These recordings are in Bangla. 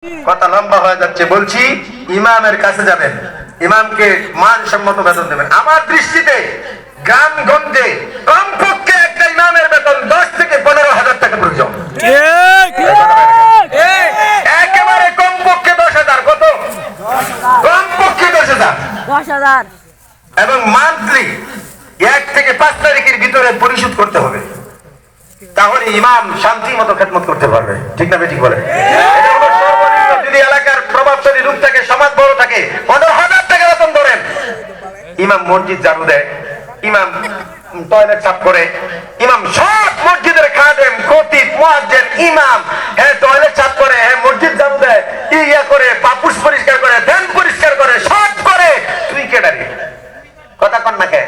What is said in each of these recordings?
কথা লম্বা হয়ে যাচ্ছে, বলছি ইমামের কাছে যাবেন, ইমামকে মানসম্মত বেতন দেবেন। আমার দৃষ্টিতে গ্রামগঞ্জে কমপক্ষে একটা ইমামের বেতন 10 থেকে 15,000 টাকা প্রয়োজন। একেবারে কমপক্ষে 10,000। কত? কমপক্ষে 10,000 এবং মান্থলি 1 থেকে 5 তারিখের ভিতরে পরিশোধ করতে হবে। তাহলে ইমাম শান্তি মতো খেদমত করতে পারবে। ঠিক না ঠিক বলে? যদি এলাকার প্রভাবশালী লোক থাকে, সমাজ বড় থাকে, 15,000 টাকা বেতন ধরেন। ইমাম মসজিদ ঝাড়ু দেয়, ইমাম টয়লেট সাফ করে, ইমাম সব মসজিদের খাদেম, খতিব, মুয়াজ্জিন, ইমাম টয়লেট সাফ করে, মসজিদ ঝাড়ু দেয়, ইয়া করে, পাপুস পরিষ্কার করে, ধ্যান পরিষ্কার করে, সব করে। তুই কে ডারি? কথা কন না কে?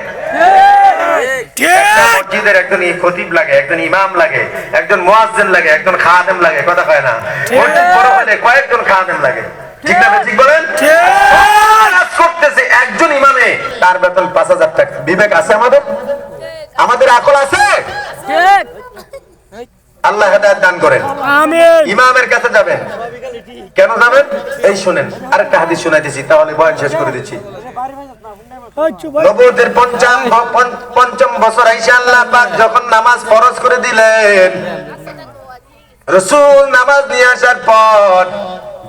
মসজিদের একজন খতিব লাগে, একজন ইমাম লাগে, একজন মুয়াজ্জিন লাগে, একজন খাদেম লাগে। কথা কয় না? মসজিদ বড় হলে কয়েকজন খাদেম লাগে। ঠিক না ঠিক বলেন? করতেছে একজন ইমামে, তার বেতন 5,000 টাকা। বিবেক আছে আমাদের? আমাদের আকল আছে? আল্লাহ হেদায়েত দান করেন। আমিন। ইমামের কাছে যাবেন, কেন যাবেন? এই শুনেন, আরেকটা হাদিস শোনাইতেছি, তাহলে বয়ান শেষ করে দিচ্ছি। নবুয়তের পঞ্চম বছর আইসা আল্লাহ পাক যখন নামাজ ফরজ করে দিলেন, রাসূল নামাজ নিয়ে আসার পর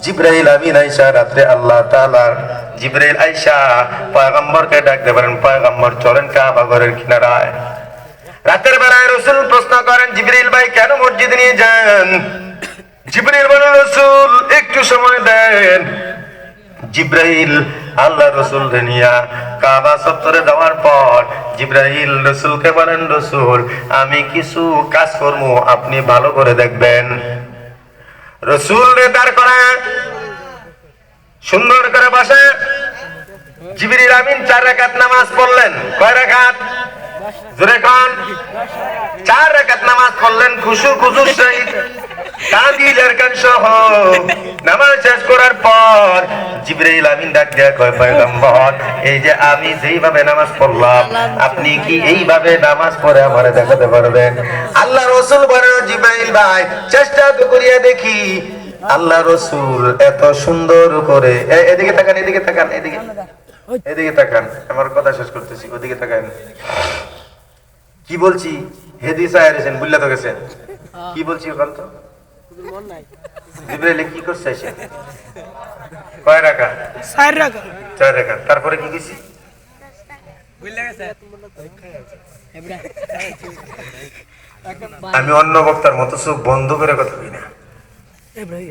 জিবরাইল আমিন আইসা রাত্রে আল্লাহ তাআলা জিবরাইল আইসা পয়গম্বরকে ডাকতে পারেন, পয়গম্বর চলেন কাবা ঘরের কিনারায়। রাতের বেলায় রাসূল প্রশ্ন করেন, জিবরাইল ভাই কেন মসজিদে নিয়ে যান? জিবরাইল বলেন, রাসূল একটু সময় দেন। জিবরাইল আল্লাহ রাসূল নিয়া কাবা চত্বরে যাওয়ার পর জিবরাইল রাসূলকে বলেন, রাসূল আমি কিছু কাজ করব, আপনি ভালো করে দেখবেন। রাসূল দাঁড় করা সুন্দর করে বসে জিবরিল আমিন 4 রাকাত নামাজ পড়লেন। কয় রাকাত? জোরে কোন? 4 রাকাত নামাজ পড়লেন খুশুর সহিত, তানজিলের গান সহ। নামাজ শেষ করার পর জিবরাইল আমিন ডাক দেয়া কয়, পয়গম্বর এই যে আমি যেইভাবে নামাজ পড়লাম, আপনি কি এইভাবে নামাজ পড়ে আমারে দেখাতে পারবেন? আল্লাহ রাসূল বলেন, জিবরাইল ভাই চেষ্টা তো করিয়া দেখি। আল্লাহ রাসূল এত সুন্দর করে, এদিকে তাকান, এদিকে তাকান, এদিকে তাকান, আমার কথা শেষ করতেছি, ওদিকে তাকান। কি বলছি? হেদিস আয়ারেছেন, বুঝলা তো গেছেন কি বলছি? ওখান তো জিবরাইল কি করছে? এসে কয় রাকাত? 4 রাকাত। 4 রাকাত। তারপরে কি কইছি? আমি অন্য বক্তার মতো চোখ বন্ধ করে কথা বলি না,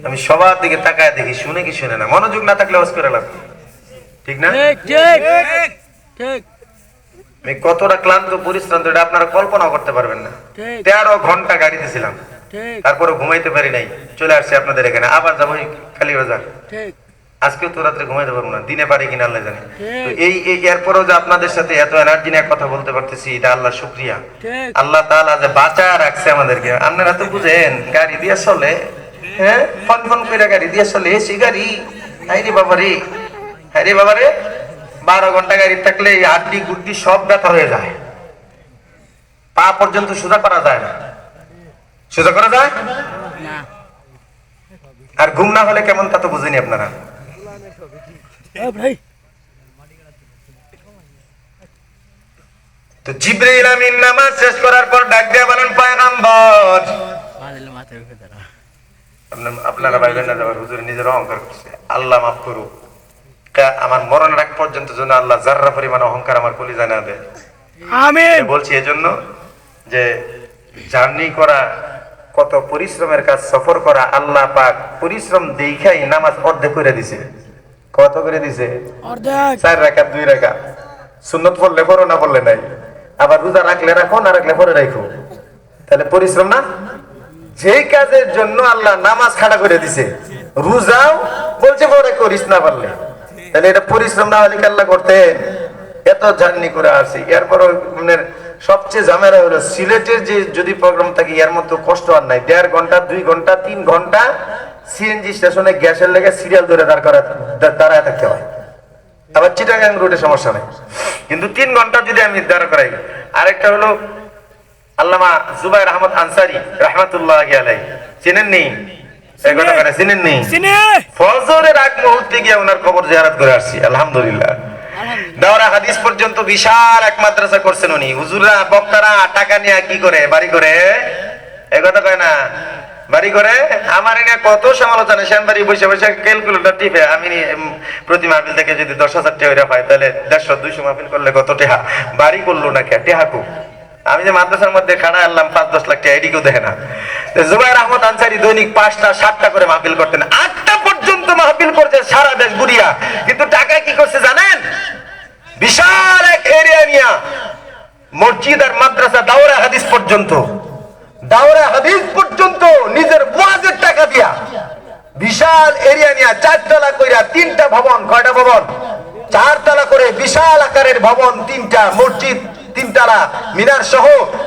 আমি সবার দিকে তাকায় দেখি, শুনে কি শুনে না। মনোযোগ না থাকলে ওয়াজ করে লাভ, ঠিক না? আমি কতটা ক্লান্ত পরিশ্রান্ত এটা আপনারা কল্পনা করতে পারবেন না। 13 ঘন্টা গাড়িতে ছিলাম, তারপরে ঘুমাইতে পারি নাই, চলে আসছি আপনাদের এখানে। আবার যাবো কালীবাজার। আজকেও তো রাত্রে ঘুমাইতে পারবো না, দিনে পারি কিনা আল্লাহ জানে। এই এরপরেও যে আপনাদের সাথে এত এনার্জি নিয়ে কথা বলতে পারতেছি, এটা আল্লাহ শুকরিয়া। আল্লাহ তাআলা যে বাঁচা রাখছে আমাদেরকে। আপনারা তো বুঝেন গাড়ি দিয়ে চলে, হ্যাঁ, ফন করে গাড়ি দিয়ে চলে, এসি গাড়ি। হাইরে বাবারে, হাইরে বাবারে, 12 ঘন্টা গাড়ি থাকলে হাড্ডি গুড্ডি সব ব্যথা হয়ে যায়, পা পর্যন্ত সোজা করা যায় না। সোজা করা যায় না। আর ঘুম না হলে কেমন তা তো বুঝেনি আপনারা। তো জিবরাইল আমিন নামাজ শেষ করার পর ডাক দিয়ে বলেন, পয়গম্বর আপনারা ভাইবেন না যাবার, হুজুর নিজের অহংকার করছে, আল্লাহ মাফ করুক। আমার মরণের আগ পর্যন্ত যেন আল্লাহ যাররা পরিমাণ অহংকার আমার কলিজায় না দেয়। আমিন। বলছি এজন্য যে জার্নি করা কত পরিশ্রমের কাজ, সফর করা, আল্লাহ পাক পরিশ্রম দেখাই নামাজ অর্ধেক করে দিছে। কত করে দিছে? অর্ধেক। 4 রাকাত, 2 রাকাত। সুন্নত পড়লে পড়ো, না পড়লে নাই। আবার রোজা রাখলে রাখো, না রাখলে পরে রাখো। তাহলে পরিশ্রম না? যেই কাজের জন্য আল্লাহ নামাজ খাড়া করে দিছে, রোজাও বলছে পরে করিস না পারলে, তাহলে এটা পরিশ্রম না হলে আল্লাহ করতে? এত জার্নি করে আসি। এরপর সবচেয়ে ঝামেলা হলো সিলেটের যে যদি প্রোগ্রাম থাকে, এর মতো কষ্ট আর নাই। 1.5 ঘন্টা, 2 ঘন্টা, 3 ঘন্টা সিএনজি স্টেশনে গ্যাসের লেগে সিরিয়াল ধরে দাঁড়ায় থাকতে হয়। আবার চিটাগাং রোডে সমস্যা নাই, কিন্তু 3 ঘন্টা যদি আমি দাঁড়া করাই। আরেকটা হলো আল্লামা জুবাইর আহমদ আনসারী রাহমাতুল্লাহি আলাইহি, চেনেন নি? এই কথা কেন চিনেননি? ফজরের আগ মুহূর্তে গিয়ে ওনার কবর জিয়ারত করে আসছি, আলহামদুলিল্লাহ। দাওরা হাদিস পর্যন্ত বিশাল এক মাদ্রাসা করছেন উনি। হুজুররা বক্তারা টাকা নিয়ে কি করে? বাড়ি করে। এই কথা কয় না, বাড়ি করে। আমার এনে কত সমালোচনা, শ্যামবাড়ি বসে বসে ক্যালকুলেটর টিপে আমি প্রতি মাহফিল থেকে যদি 10,000 টাকা পাই তাহলে 150-200 মাহফিল করলে কত টেহা বাড়ি করলো না কে টেহাকু। আমি যে মাদ্রাসার মধ্যে খাড়া আনলাম 5-10 লাখ টাকা, এদিকেও দেখে না। জুবাইর আহমদ আনসারী দৈনিক 5টা-7টা করে মাহফিল করতেন, 8টা পর্যন্ত মাহফিল করছে সারা দেশ ঘুরিয়া। কিন্তু টাকা কি করছে জানেন? বিশাল এক এরিয়া নিয়া মসজিদ আর মাদ্রাসা দাওরা হাদিস পর্যন্ত নিজের ওয়াজের টাকা দিয়া বিশাল এরিয়া নিয়া 4 তলা কইরা 3টা ভবন, কয়টা ভবন? 4 তলা করে বিশাল আকারের ভবন 3টা, মসজিদ 3 তলা, মিনার সহ,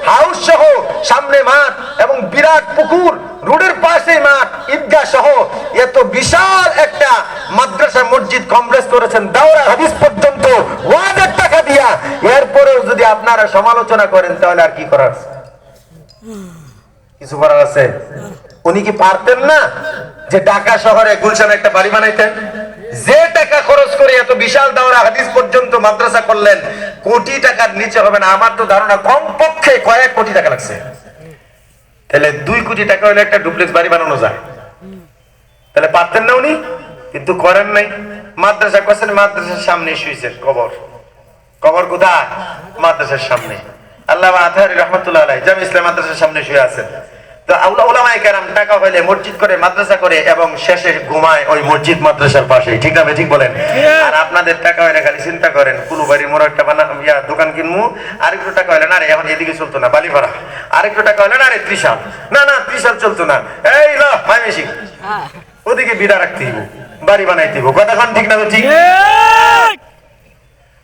হাউস সহ, সামনে মাঠ এবং বিরাট পুকুর, রোডের পাশে মাঠ, ঈদগাহ সহ এত বিশাল একটা মাদ্রাসা মসজিদ কমপ্লেক্স করেছেন দাওরা হাদিস পর্যন্ত ওয়াজের টাকা দিয়া। এরপরেও যদি আপনারা সমালোচনা করেন তাহলে আর কি করার? কিছু করার আছে? উনি কি পারতেন না যে ঢাকা শহরে গুলশানে একটা বাড়ি বানাইতেন? যে টাকা খরচ করে এত বিশাল দাওরা হাদিস পর্যন্ত মাদ্রাসা করলেন, কোটি টাকার নিচে হবে না। আমার তো ধারণা কমপক্ষে কয়েক কোটি টাকা লাগছে। তাহলে 2 কোটি টাকা হলে একটা ডুপ্লেক্স বাড়ি বানানো যায়। তাহলে পারতেন না উনি? কিন্তু করেন নাই। মাদ্রাসা করছেন, মাদ্রাসার সামনে শুয়েছেন। কবর কোথায়? মাদ্রাসার সামনে। আল্লামা আতহারী রাহমাতুল্লাহ আলাইহি জামি ইসলাম মাদ্রাসার সামনে শুয়ে আছেন। তো উলামায়ে কেরাম টাকা হইলে মসজিদ করে, মাদ্রাসা করে এবং শেষে ঘুমায় ওই মসজিদ মাদ্রাসার পাশে। ঠিক না? ঠিক বলেন। আর আপনাদের টাকা হইলে খালি চিন্তা করেন কুলুবাড়ি মোড় একটা দোকান কিনবো, আরেকটু টাকা হইলে না রে এখন এদিকে চলতো না বালিপাড়া, আরেকটু টাকা হইলে না রে ত্রিশাল, না ত্রিশাল চলতো না, এই ল মাইমেশি ওদিকে বিড়া রাখতে দিব, বাড়ি বানাইতে দিব। কতক্ষণ ঠিক না? ঠিক।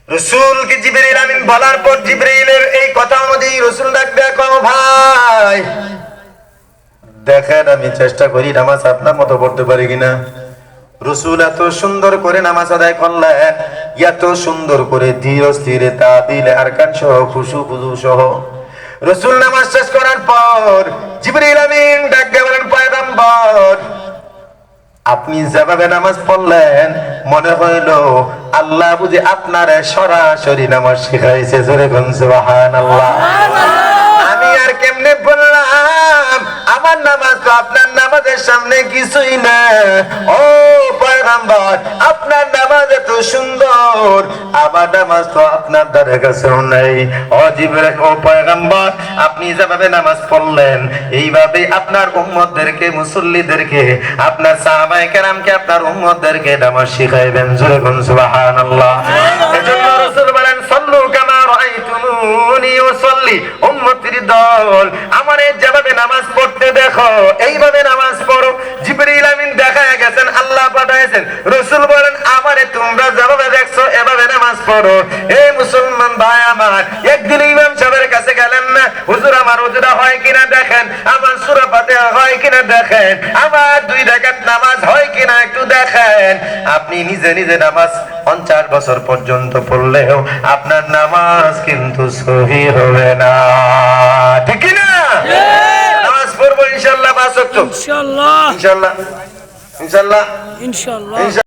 রাসূলকে জিবরিল আমিন বলার পর জিবরিলের এই কথা অনুযায়ী রাসূল ডাক দেখো, ভাই দেখেন আমি চেষ্টা করি নামাজ আপনার মতো পড়তে পারি কিনা। রাসূল এত সুন্দর করে নামাজ আদায় করলেন, এত সুন্দর করে ধীর স্থিরে তাদিল আরকান সহ খুশু খুজু সহ। রাসূল নামাজ শেষ করার পর জিবরিল আমিন ডাক দিয়ে বলেন, পয়গম্বর আপনি যেভাবে নামাজ পড়লেন মনে হইল আল্লাহ বুঝি আপনারে সরাসরি নামাজ শিখাইছে। জোরে কোন সুবহানাল্লাহ। আমি আর কেমনে বললাম, আমার নামাজ তো আপনার নামাজের সামনে কিছুই না। ও পয়গম্বর আপনার নামাজ এত সুন্দর, আমার নামাজ তো আপনার দ্বারে কাছেও নাই। ও জিবরিল, ও পয়গম্বর আপনি যেভাবে নামাজ পড়লেন এইভাবে আপনার উম্মতদেরকে, মুসল্লিদেরকে, আপনার সাহাবায়ে কেরামকে, আপনার উম্মতদেরকে নামাজ শিখাইবেন। জোরে কোন সুবহানাল্লাহ। এজন্য রাসূল বলেন, সাল্লু কামা রাআইতুমুনি উসাল্লি। উম্মতের দল আমারে যেভাবে নামাজ পড়তে দেখো এইভাবে নামাজ পড়ো। জিবরিল আমিন দেখায় গেছেন, আল্লাহ পাঠাইছেন। রাসূল বলেন, আমারে তোমরা যেভাবে দেখছো এভাবে নামাজ পড়ো। এই মুসলমান ভাই আমার, একদিন ইমাম সাহেবের কাছে গেলেন না, হুজুর আমার ওজুরা হয় কিনা দেখেন, আমার সূরা ফাতিহা হয় কিনা দেখেন, আমার 2 রাকাত নামাজ হয় কিনা একটু দেখেন। আপনি নিজে নিজে নামাজ 50 বছর পর্যন্ত পড়লেও আপনার নামাজ কিন্তু সহি হবে না। ঠিক না? নামাজ পড়বো ইনশাআল্লাহ, 5 ওয়াক্ত ইনশাআল্লাহ, ইনশাআল্লাহ, ইনশাআল্লাহ, ইনশাআল্লাহ।